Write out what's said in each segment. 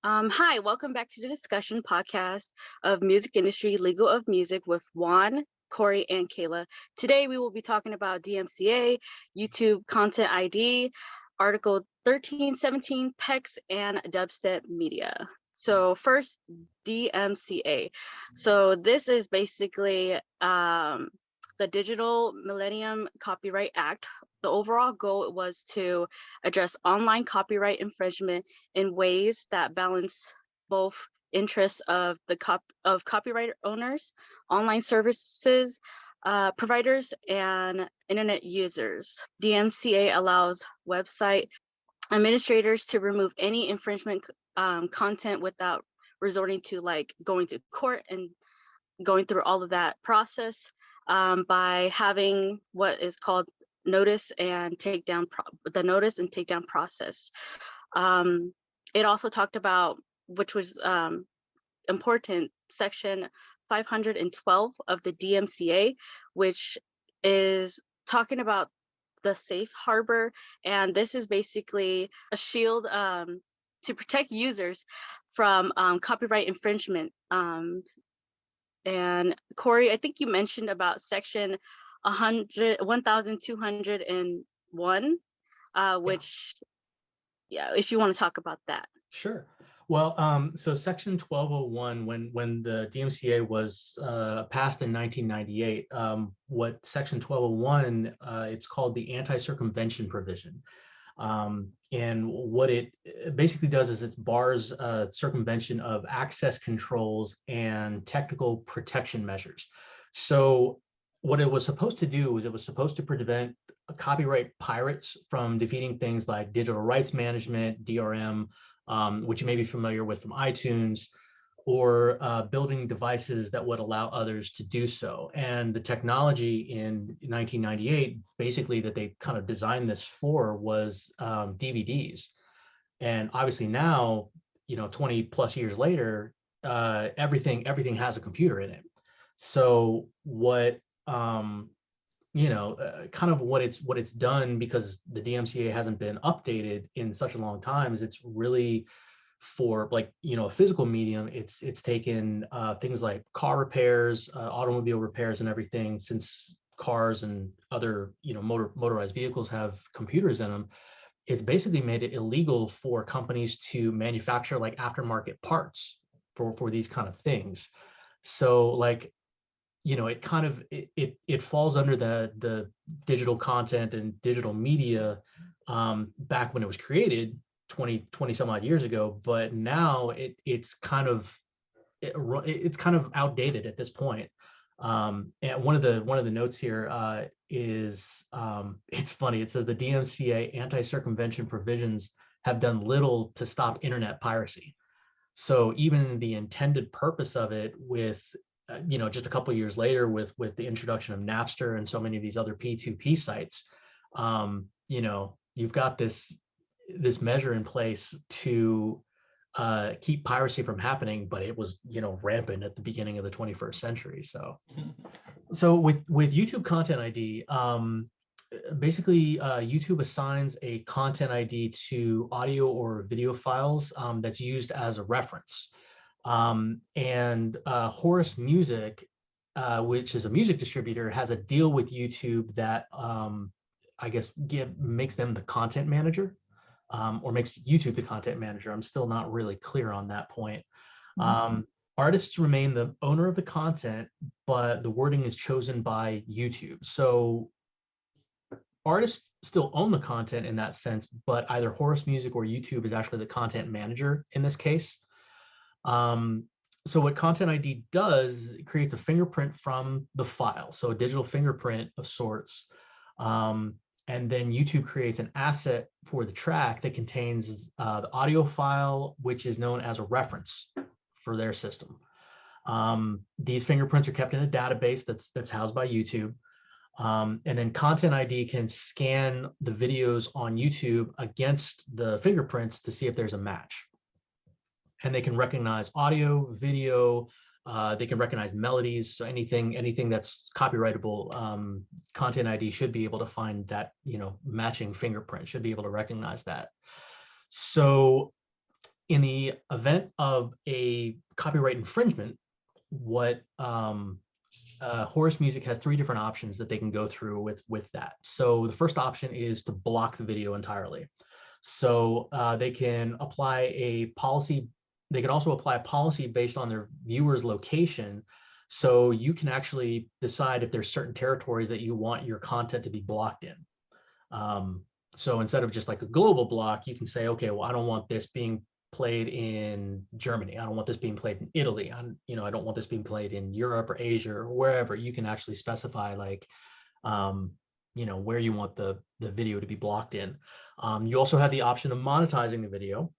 Hi, welcome back to the discussion podcast of Music Industry Legal of Music with Juan, Corey, and Kayla. Today we will be talking about DMCA, YouTube Content ID, Article 1317, PECs, and Dubstep Media. So first, DMCA. So this is basically the Digital Millennium Copyright Act. The overall goal was to address online copyright infringement in ways that balance both interests of copyright owners, online services providers, and internet users. DMCA allows website administrators to remove any infringement content without resorting to like going to court and going through all of that process by having what is called notice and takedown the notice and takedown process. It also talked about, which was important, section 512 of the DMCA, which is talking about the safe harbor. And this is basically a shield to protect users from copyright infringement. And Corey, I think you mentioned about section 1201, which, yeah, if you want to talk about that. Sure. Well, so Section 1201, when the DMCA was passed in 1998, what Section 1201, it's called the anti-circumvention provision. And what it basically does is it bars circumvention of access controls and technical protection measures. So what it was supposed to do was it was supposed to prevent copyright pirates from defeating things like digital rights management, DRM, which you may be familiar with from iTunes, or building devices that would allow others to do so. And the technology in 1998, basically that they kind of designed this for was DVDs. And obviously now, 20 plus years later, everything has a computer in it. So what kind of what it's done, because the DMCA hasn't been updated in such a long time, is it's really for like a physical medium. It's taken things like car repairs, automobile repairs, and everything. Since cars and other motorized vehicles have computers in them, it's basically made it illegal for companies to manufacture like aftermarket parts for these kind of things. So like it kind of it falls under the digital content and digital media back when it was created 20 some odd years ago, but now it's kind of outdated at this point. And one of the notes here is it's funny. It says the DMCA anti-circumvention provisions have done little to stop internet piracy. So even the intended purpose of it, with just a couple of years later, with the introduction of Napster and so many of these other P2P sites, you've got this measure in place to keep piracy from happening, but it was rampant at the beginning of the 21st century. So with YouTube Content ID, basically YouTube assigns a content ID to audio or video files that's used as a reference. And Horus Music, which is a music distributor, has a deal with YouTube that I guess makes them the content manager, or makes YouTube the content manager. I'm still not really clear on that point. Artists remain the owner of the content, but the wording is chosen by YouTube. So artists still own the content in that sense, but either Horus Music or YouTube is actually the content manager in this case. So what Content ID does, it creates a fingerprint from the file, so a digital fingerprint of sorts. And then YouTube creates an asset for the track that contains the audio file, which is known as a reference for their system. These fingerprints are kept in a database that's housed by YouTube. And then Content ID can scan the videos on YouTube against the fingerprints to see if there's a match. And they can recognize audio, video, they can recognize melodies. So anything that's copyrightable, Content ID should be able to find that, matching fingerprint, should be able to recognize that. So in the event of a copyright infringement, what Horus Music has 3 different options that they can go through with that. So the first option is to block the video entirely. So they can apply a policy. They can also apply a policy based on their viewer's location. So you can actually decide if there's certain territories that you want your content to be blocked in. So instead of just like a global block, you can say, okay, well, I don't want this being played in Germany. I don't want this being played in Italy. I don't want this being played in Europe or Asia or wherever. You can actually specify like, where you want the video to be blocked in. You also have the option of monetizing the video.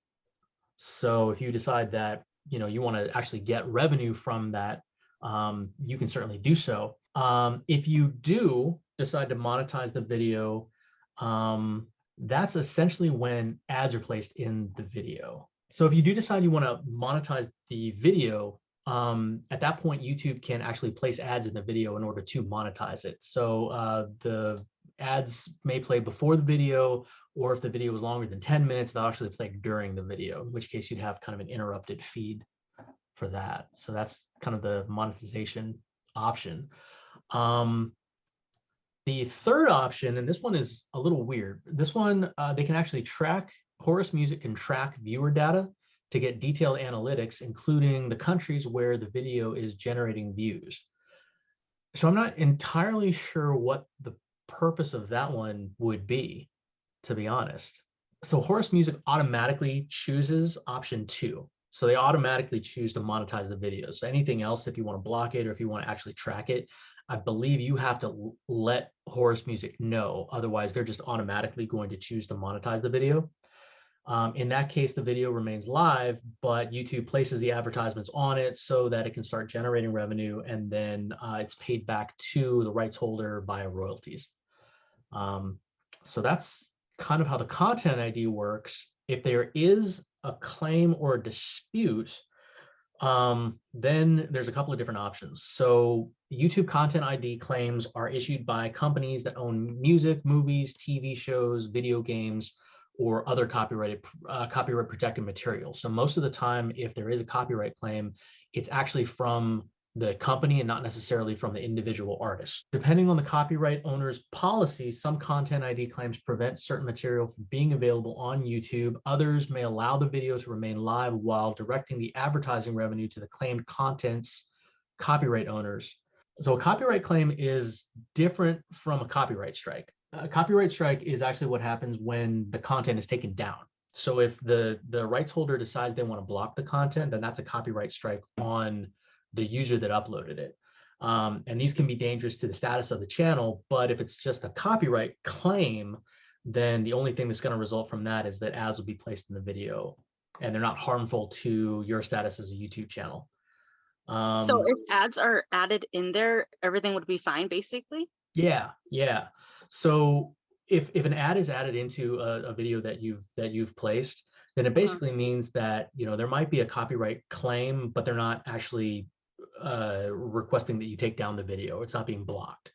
So if you decide that, you want to actually get revenue from that, you can certainly do so. If you do decide to monetize the video, that's essentially when ads are placed in the video. So if you do decide you want to monetize the video, at that point, YouTube can actually place ads in the video in order to monetize it. So the ads may play before the video, or if the video is longer than 10 minutes, they'll actually play during the video, in which case you'd have kind of an interrupted feed for that. So that's kind of the monetization option. The third option, and this one is a little weird. This one, they can actually track, Horus Music can track viewer data to get detailed analytics, including the countries where the video is generating views. So I'm not entirely sure what the purpose of that one would be, to be honest. So Horus Music automatically chooses option 2. So they automatically choose to monetize the video. So anything else, if you want to block it or if you want to actually track it, I believe you have to let Horus Music know. Otherwise, they're just automatically going to choose to monetize the video. In that case, the video remains live, but YouTube places the advertisements on it so that it can start generating revenue, and then it's paid back to the rights holder via royalties. So that's kind of how the content ID works. If there is a claim or a dispute, then there's a couple of different options. So YouTube content ID claims are issued by companies that own music, movies, TV shows, video games, or other copyright protected material. So most of the time, if there is a copyright claim, it's actually from the company and not necessarily from the individual artist. Depending on the copyright owner's policy, some content ID claims prevent certain material from being available on YouTube. Others may allow the video to remain live while directing the advertising revenue to the claimed content's copyright owners. So a copyright claim is different from a copyright strike. A copyright strike is actually what happens when the content is taken down. So if the rights holder decides they want to block the content, then that's a copyright strike on the user that uploaded it. And these can be dangerous to the status of the channel, but if it's just a copyright claim, then the only thing that's going to result from that is that ads will be placed in the video and they're not harmful to your status as a YouTube channel. So if ads are added in there, everything would be fine, basically? Yeah. So if an ad is added into a video that you've placed, then it basically means that there might be a copyright claim, but they're not actually requesting that you take down the video. It's not being blocked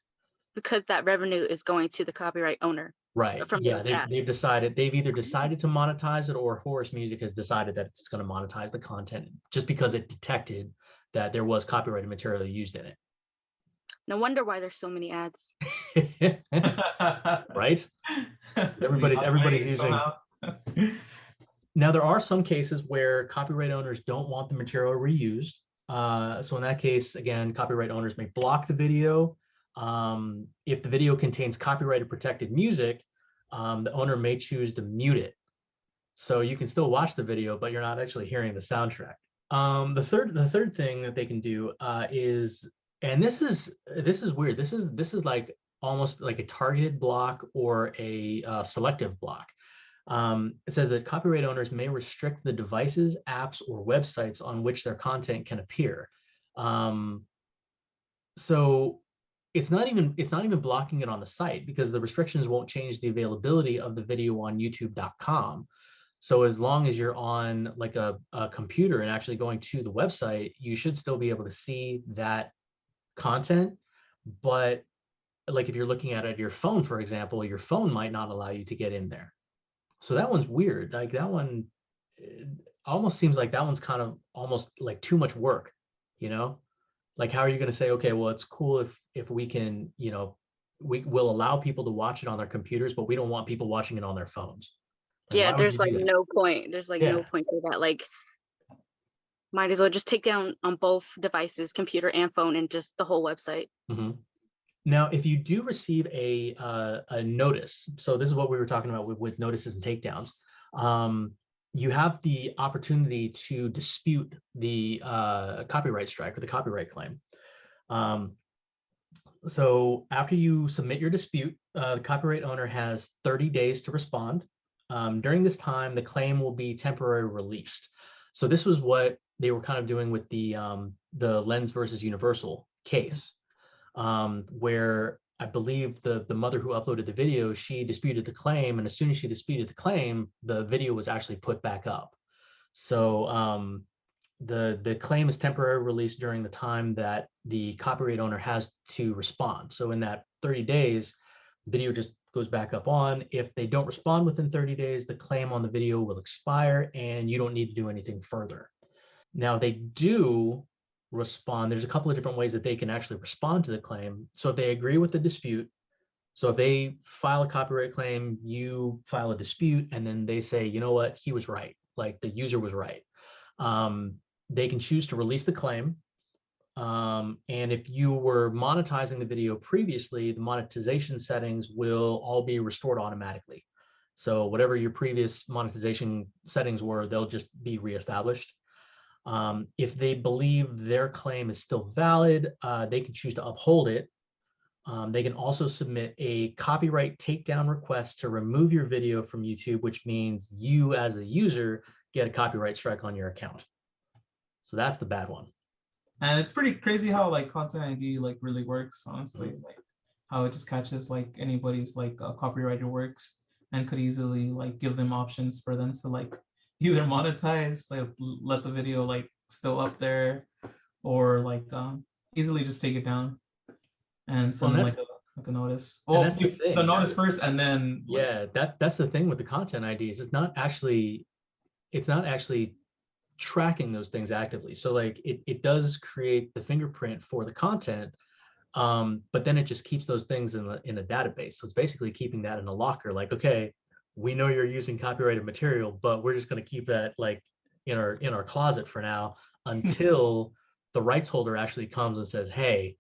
because that revenue is going to the copyright owner. Right. From yeah, they've either decided to monetize it, or Horus Music has decided that it's going to monetize the content just because it detected that there was copyrighted material used in it. No wonder why there's so many ads. Right? Everybody's using. Now, there are some cases where copyright owners don't want the material reused. So in that case, again, copyright owners may block the video. If the video contains copyrighted protected music, the owner may choose to mute it. So you can still watch the video, but you're not actually hearing the soundtrack. The third thing that they can do is, and this is weird. This is like almost like a targeted block or a selective block. It says that copyright owners may restrict the devices, apps, or websites on which their content can appear. So it's not even blocking it on the site, because the restrictions won't change the availability of the video on youtube.com. So as long as you're on like a computer and actually going to the website, you should still be able to see that content. But like if you're looking at your phone, for example, your phone might not allow you to get in there. So that one's weird. Like that one, almost seems like that one's kind of almost like too much work, you know? Like, how are you going to say, okay, well, it's cool if we can, you know, we will allow people to watch it on their computers, but we don't want people watching it on their phones. Like, Yeah, why would there's you like do that? no point. There's like no Yeah. point for that. Like, might as well just take down on both devices, computer and phone, and just the whole website. Mm-hmm. Now, if you do receive a notice, so this is what we were talking about with notices and takedowns, you have the opportunity to dispute the copyright strike or the copyright claim. So after you submit your dispute, the copyright owner has 30 days to respond. During this time, the claim will be temporarily released. So this was what they were kind of doing with the Lens versus Universal case, where I believe the mother who uploaded the video, she disputed the claim, and as soon as she disputed the claim, the video was actually put back up. So the claim is temporarily released during the time that the copyright owner has to respond. So in that 30 days, video just goes back up on. If they don't respond within 30 days, the claim on the video will expire and you don't need to do anything further. Now they do respond. There's a couple of different ways that they can actually respond to the claim. So if they agree with the dispute, so if they file a copyright claim, you file a dispute, and then they say, you know what, he was right, like the user was right. They can choose to release the claim. And if you were monetizing the video previously, the monetization settings will all be restored automatically. So whatever your previous monetization settings were, they'll just be reestablished. If they believe their claim is still valid, they can choose to uphold it. They can also submit a copyright takedown request to remove your video from YouTube, which means you as the user get a copyright strike on your account. So that's the bad one. And it's pretty crazy how like Content ID like really works, honestly. Like how it just catches like anybody's like copyrighted works and could easily like give them options for them to like either monetize, like let the video like still up there, or like easily just take it down and send them like a notice. Well, that's the thing. The notice first, and then yeah, that's the thing with the Content IDs. It's not actually tracking those things actively. So like it does create the fingerprint for the content, but then it just keeps those things in a database. So it's basically keeping that in a locker. Like, okay, we know you're using copyrighted material, but we're just going to keep that like in our closet for now until the rights holder actually comes and says, hey.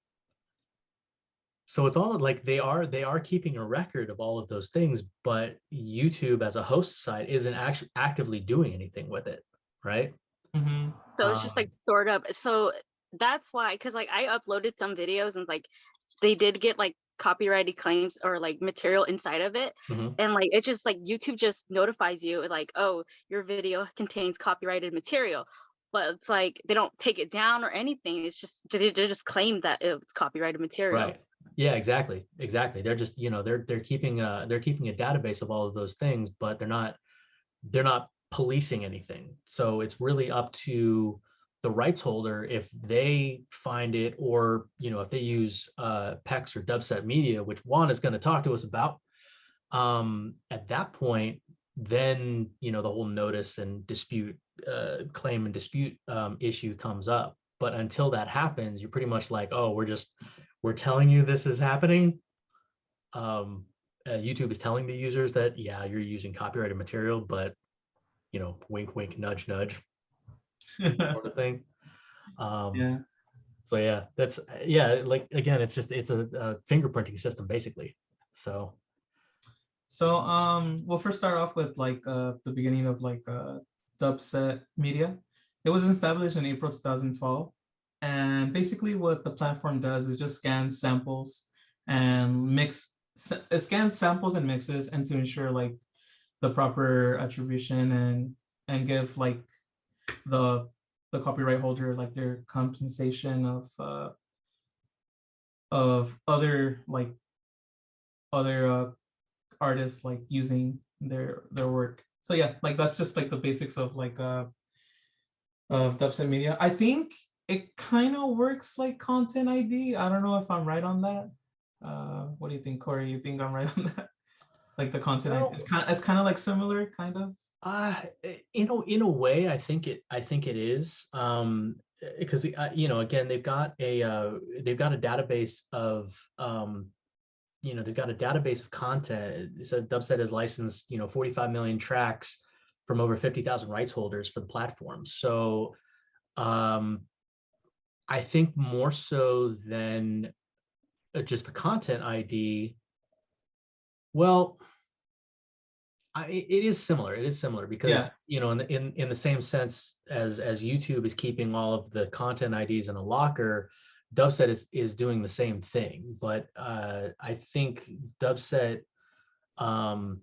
So it's all like they are keeping a record of all of those things, but YouTube as a host site isn't actually actively doing anything with it, right? Mm-hmm. So it's just like stored up. So that's why, because like I uploaded some videos and like they did get like copyrighted claims or like material inside of it. Mm-hmm. And like it's just like YouTube just notifies you like, oh, your video contains copyrighted material. But it's like they don't take it down or anything. It's just they just claim that it's copyrighted material. Right. Yeah, exactly. They're just, you know, they're keeping a database of all of those things, but they're not policing anything. So it's really up to the rights holder if they find it, or you know, if they use PEX or Dubstep Media, which Juan is going to talk to us about. At that point, then you know the whole notice and dispute, claim and dispute issue comes up. But until that happens, you're pretty much like, oh, we're telling you this is happening. YouTube is telling the users that, yeah, you're using copyrighted material, but you know, wink, wink, nudge, nudge, sort of thing. Yeah. So yeah, like again, it's a fingerprinting system basically. So we'll first start off with like the beginning of like Dubstep Media. It was established in April 2012. And basically what the platform does is just scans samples and it scans samples and mixes, and to ensure like the proper attribution and give like the copyright holder like their compensation of other artists like using their work. So yeah, like that's just like the basics of like of Dubstep Media. I think it kind of works like Content ID. I don't know if I'm right on that. What do you think, Corey? You think I'm right on that? Like the Content ID, it's kind of like similar, kind of. In a way, I think it is, because again, they've got a database of they've got a database of content. So Dubstep has licensed 45 million tracks from over 50,000 rights holders for the platform. So um, I think more so than just the content ID. Well, it is similar. It is similar Yeah, because in the same sense as YouTube is keeping all of the content IDs in a locker, Dubset is doing the same thing. But I think Dubset,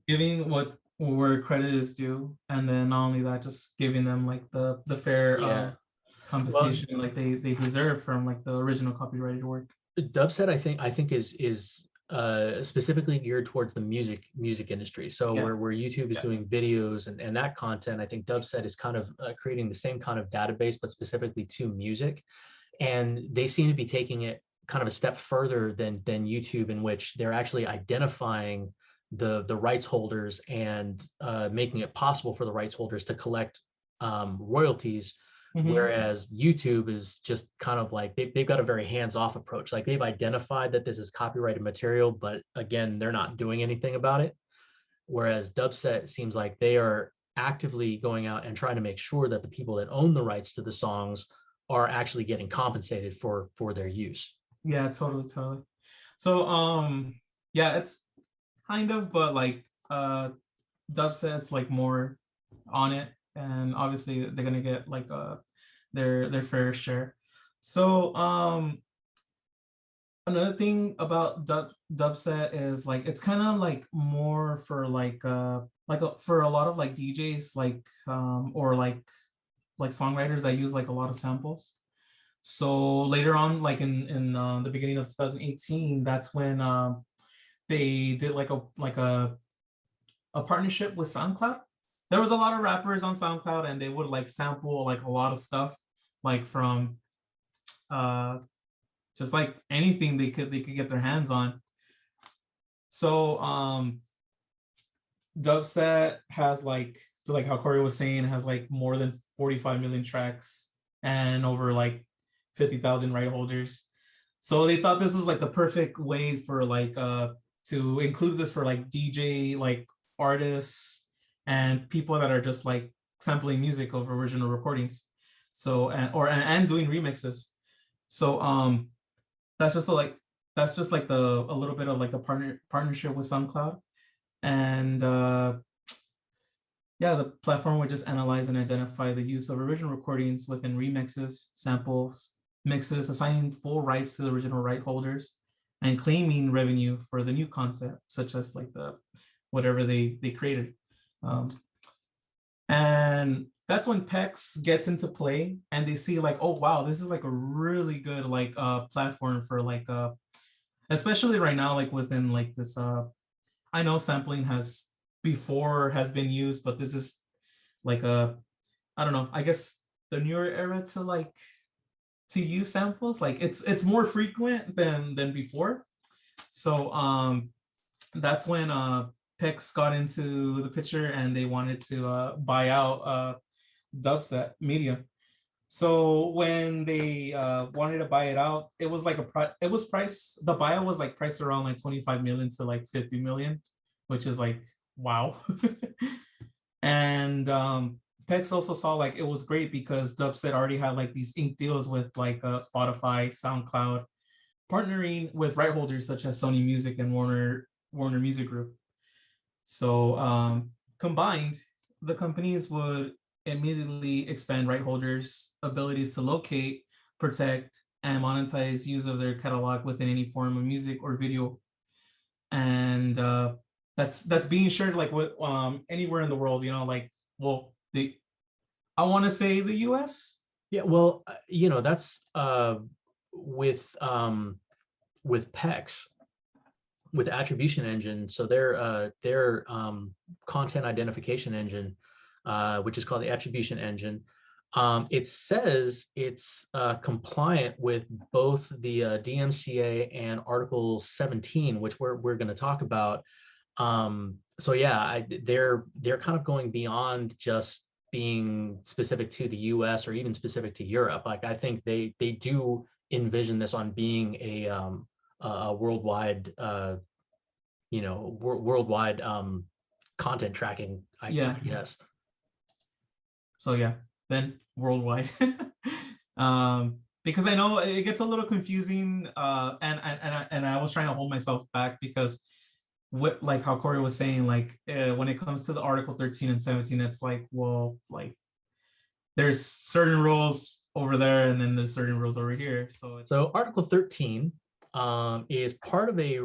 giving what where credit is due, and then not only that, just giving them like the fair yeah. Well, compensation like they deserve from like the original copyrighted work. Dubset, I think is specifically geared towards the music industry. So Yeah, where YouTube is yeah. doing videos and that content, I think Dubset is kind of creating the same kind of database, but specifically to music. And they seem to be taking it kind of a step further than YouTube, in which they're actually identifying the rights holders and making it possible for the rights holders to collect royalties, Mm-hmm. whereas YouTube is just kind of like they've got a very hands-off approach. Like they've identified that this is copyrighted material, but again, they're not doing anything about it. Whereas Dubset seems like they are actively going out and trying to make sure that the people that own the rights to the songs are actually getting compensated for their use. Yeah, totally, totally. So yeah, it's kind of, but like Dubset's like more on it, and obviously they're gonna get like their fair share. So another thing about Dubset is like it's kind of like more for for a lot of like DJs or like songwriters that use like a lot of samples. So later on, like in the beginning of 2018, that's when they did like a partnership with SoundCloud. There was a lot of rappers on SoundCloud, and they would like sample like a lot of stuff, like from uh just like anything they could get their hands on. So Dubset has like, so like how Corey was saying, has like more than 45 million tracks and over like 50,000 right holders. So they thought this was like the perfect way for like to include this for like DJ like artists and people that are just like sampling music of original recordings. So and doing remixes. So that's just like that's just like the a little bit of like the partnership with SoundCloud. And yeah, the platform would just analyze and identify the use of original recordings within remixes, samples, mixes, assigning full rights to the original right holders, and claiming revenue for the new concept, such as like the whatever they created. Um, and that's when PEX gets into play, and they see like, oh wow, this is like a really good like platform for like especially right now, like within like this I know sampling has been used, but this is like a, I don't know, I guess the newer era to like to use samples. Like it's more frequent than before. So that's when Pix got into the picture, and they wanted to buy out Dubstep Media. So when they wanted to buy it out, it was like it was priced, the buyout was like priced around like 25 million to like 50 million, which is like wow. And Pex also saw like it was great because Dubstep already had like these ink deals with like Spotify, SoundCloud, partnering with right holders such as Sony Music and Warner Music Group. So combined, the companies would immediately expand right holders' abilities to locate, protect, and monetize use of their catalog within any form of music or video. And that's being shared like with anywhere in the world, like, well, the I want to say the US. Yeah, well, that's with PEX, with attribution engine. So their content identification engine, which is called the attribution engine. It says it's compliant with both the DMCA and Article 17, which we're going to talk about. So yeah, they're kind of going beyond just being specific to the US or even specific to Europe. Like I think they do envision this on being a worldwide worldwide content tracking, Yeah. I guess. So yeah, then worldwide. Because I know it gets a little confusing, and I was trying to hold myself back because what, like how Corey was saying, like when it comes to the Article 13 and 17, it's like, well, like there's certain rules over there and then there's certain rules over here. So Article 13 is part of a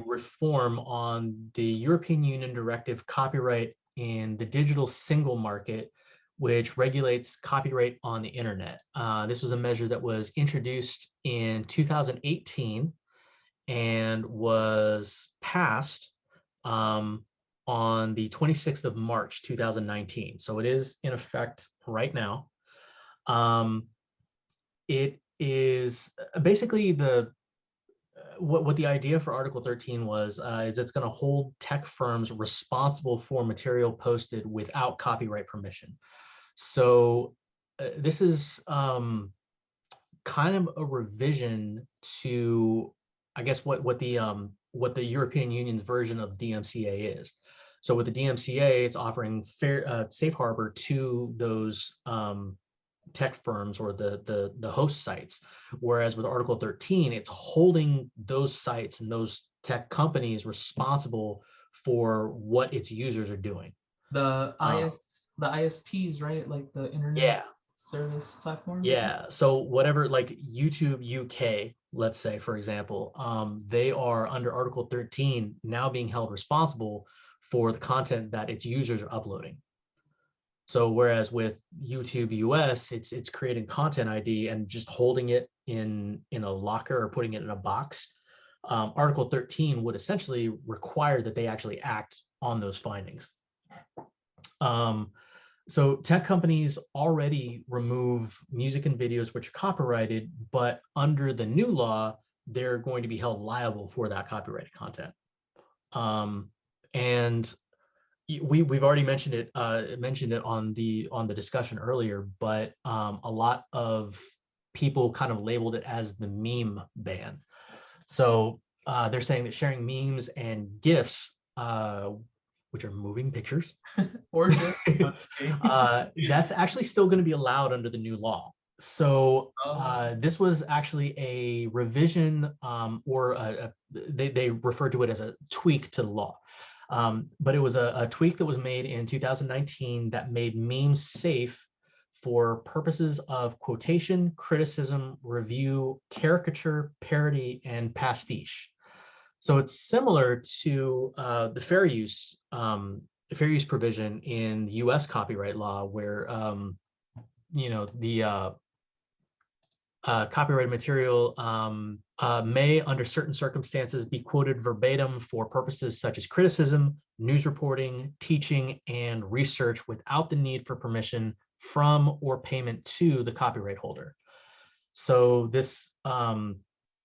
reform on the European Union Directive Copyright in the Digital Single Market, which regulates copyright on the internet. This was a measure that was introduced in 2018 and was passed on the 26th of March, 2019. So it is in effect right now. It is basically what the idea for Article 13 was is it's going to hold tech firms responsible for material posted without copyright permission. So this is kind of a revision to, I guess, what the European Union's version of DMCA is. So with the DMCA, it's offering safe harbor to those tech firms or the host sites, whereas with Article 13, it's holding those sites and those tech companies responsible for what its users are doing. The ISPs, right? Like the internet service platform. Yeah. So whatever, like YouTube UK, let's say, for example, they are under Article 13 now being held responsible for the content that its users are uploading. So whereas with YouTube US, it's creating content ID and just holding it in a locker or putting it in a box. Article 13 would essentially require that they actually act on those findings. So tech companies already remove music and videos which are copyrighted, but under the new law, they're going to be held liable for that copyrighted content. And we've already mentioned it on the discussion earlier, but a lot of people kind of labeled it as the meme ban. So they're saying that sharing memes and GIFs, which are moving pictures, or just that's actually still going to be allowed under the new law. So this was actually a revision, or they refer to it as a tweak to the law. But it was a tweak that was made in 2019 that made memes safe for purposes of quotation, criticism, review, caricature, parody, and pastiche. So it's similar to the fair use provision in the U.S. copyright law, where the copyrighted material may, under certain circumstances, be quoted verbatim for purposes such as criticism, news reporting, teaching, and research without the need for permission from or payment to the copyright holder. So this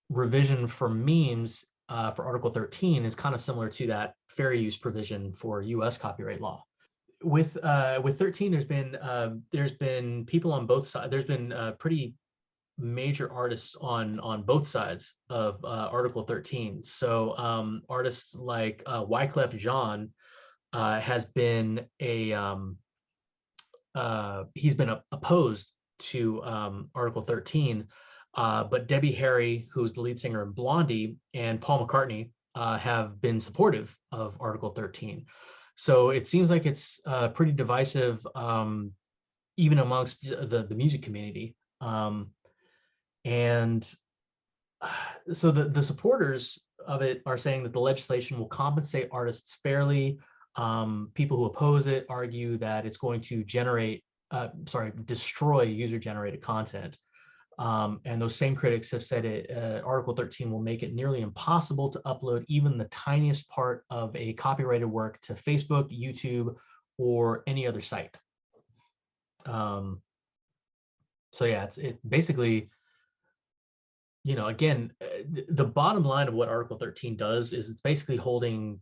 revision for memes for Article 13 is kind of similar to that fair use provision for U.S. copyright law. With 13, there's been people on both sides. There's been pretty major artists on both sides of Article 13. So artists like Wyclef Jean has been he's been opposed to Article 13, but Debbie Harry, who's the lead singer in Blondie, and Paul McCartney have been supportive of Article 13. So it seems like it's pretty divisive, even amongst the music community. And so the supporters of it are saying that the legislation will compensate artists fairly. People who oppose it argue that it's going to destroy user-generated content. And those same critics have said Article 13 will make it nearly impossible to upload even the tiniest part of a copyrighted work to Facebook, YouTube, or any other site. So yeah, it basically, again, the bottom line of what Article 13 does is it's basically holding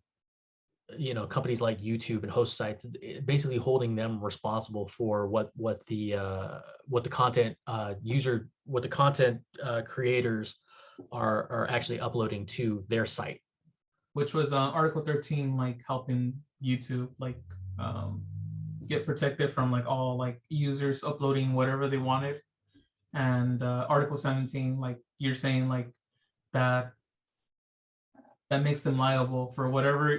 companies like YouTube and host sites, basically holding them responsible for what the content creators are actually uploading to their site. Which was Article 13, like helping YouTube like get protected from like all like users uploading whatever they wanted. And Article 17, like you're saying, like that makes them liable for whatever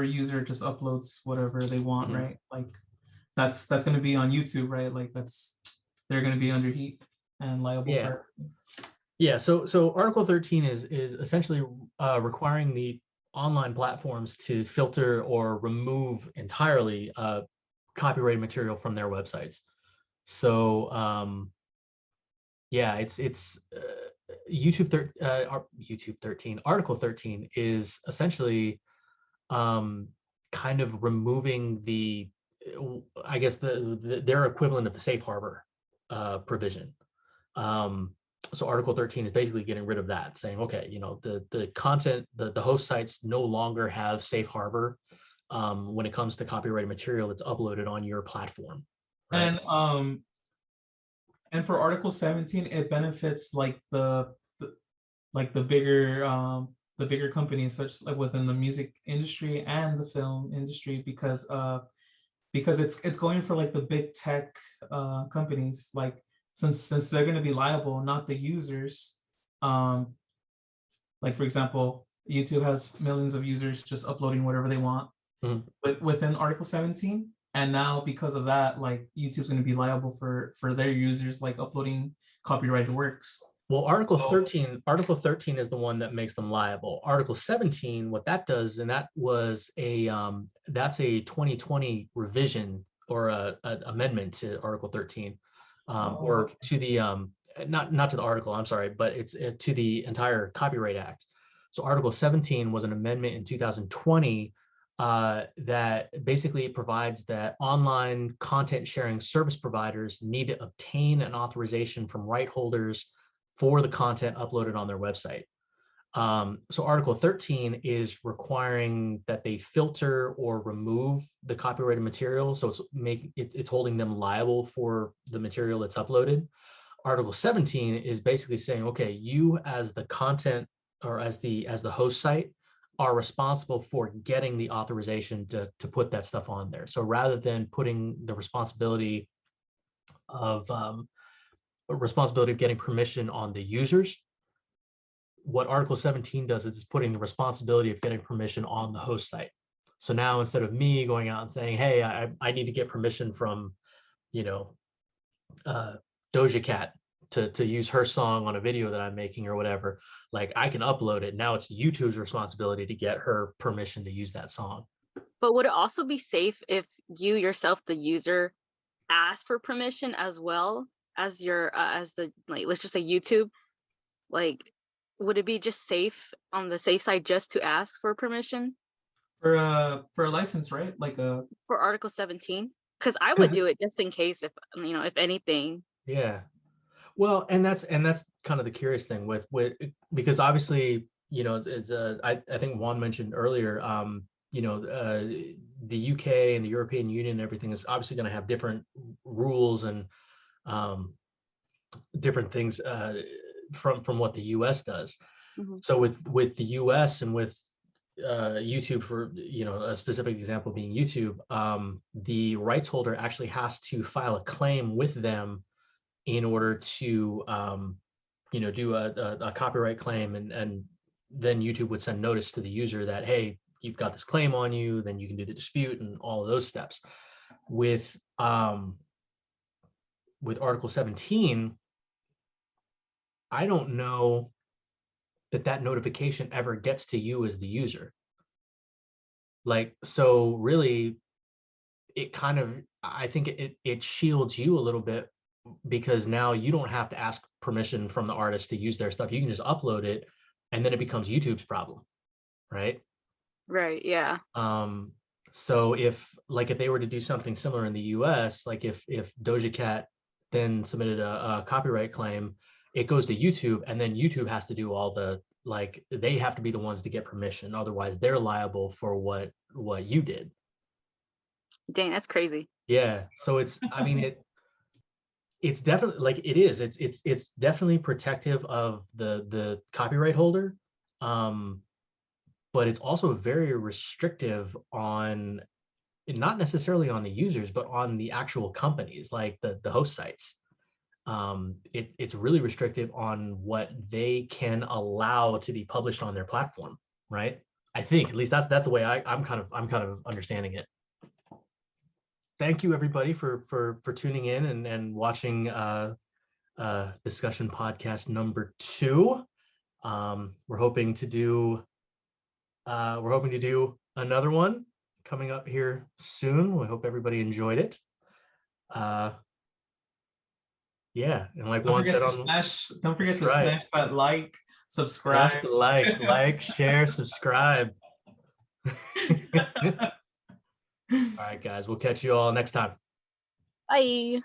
user just uploads whatever they want, Mhm. right? Like that's going to be on YouTube, right? Like they're going to be under heat and liable Yeah. for. Yeah, so Article 13 is essentially requiring the online platforms to filter or remove entirely copyrighted material from their websites. So yeah, it's YouTube 13. Article 13 is essentially kind of removing I guess their equivalent of the safe harbor provision. So Article 13 is basically getting rid of that, saying, okay, the content, the host sites no longer have safe harbor when it comes to copyrighted material that's uploaded on your platform. Right? And for Article 17, it benefits like the bigger companies, such like within the music industry and the film industry, because it's going for like the big tech companies, like since they're going to be liable, not the users. Like for example, YouTube has millions of users just uploading whatever they want. Mhm. Within Article 17, and now because of that, like YouTube's going to be liable for their users like uploading copyrighted works. Well, Article 13 is the one that makes them liable. Article 17, what that does, and that was that's a 2020 revision or a amendment to Article 13, or to the not to the article, I'm sorry, but it's to the entire Copyright Act. So Article 17 was an amendment in 2020 that basically provides that online content sharing service providers need to obtain an authorization from right holders for the content uploaded on their website. So Article 13 is requiring that they filter or remove the copyrighted material. So it's holding them liable for the material that's uploaded. Article 17 is basically saying, okay, you as the content or as the host site are responsible for getting the authorization to put that stuff on there. So rather than putting the responsibility of getting permission on the users, what Article 17 does is it's putting the responsibility of getting permission on the host site. So now instead of me going out and saying, hey, I need to get permission from, Doja Cat to use her song on a video that I'm making or whatever, like I can upload it. Now it's YouTube's responsibility to get her permission to use that song. But would it also be safe if you yourself, the user, ask for permission as well as your as the, like, let's just say YouTube? Like, would it be just safe on the safe side just to ask for permission For a license, right? Like for Article 17? Because I would do it just in case, if if anything. Yeah. Well, and that's kind of the curious thing with because obviously, as I think Juan mentioned earlier, the UK and the European Union and everything is obviously going to have different rules and different things from what the US does. Mm-hmm. So with the US and with YouTube, for a specific example being YouTube, the rights holder actually has to file a claim with them in order to do a copyright claim, and then YouTube would send notice to the user that, hey, you've got this claim on you, then you can do the dispute and all of those steps. With Article 17, I don't know that notification ever gets to you as the user. Like, so really, it kind of, I think it shields you a little bit, because now you don't have to ask permission from the artist to use their stuff. You can just upload it, and then it becomes YouTube's problem, right? Right. Yeah. So if they were to do something similar in the US, like if Doja Cat then submitted a copyright claim, it goes to YouTube, and then YouTube has to do all the like they have to be the ones to get permission. Otherwise, they're liable for what you did. Dang, that's crazy. Yeah. So it's, I mean, it's definitely like it's definitely protective of the copyright holder, but it's also very restrictive on, not necessarily on the users, but on the actual companies, like the host sites. It's really restrictive on what they can allow to be published on their platform, right? I think at least that's the way I'm kind of understanding it. Thank you everybody for tuning in and watching discussion podcast number 2. We're hoping to do another one coming up here soon. We hope everybody enjoyed it. Yeah, and like Juan said, don't forget to right, smash that like, subscribe. smash the like, share, subscribe. All right, guys, we'll catch you all next time. Bye.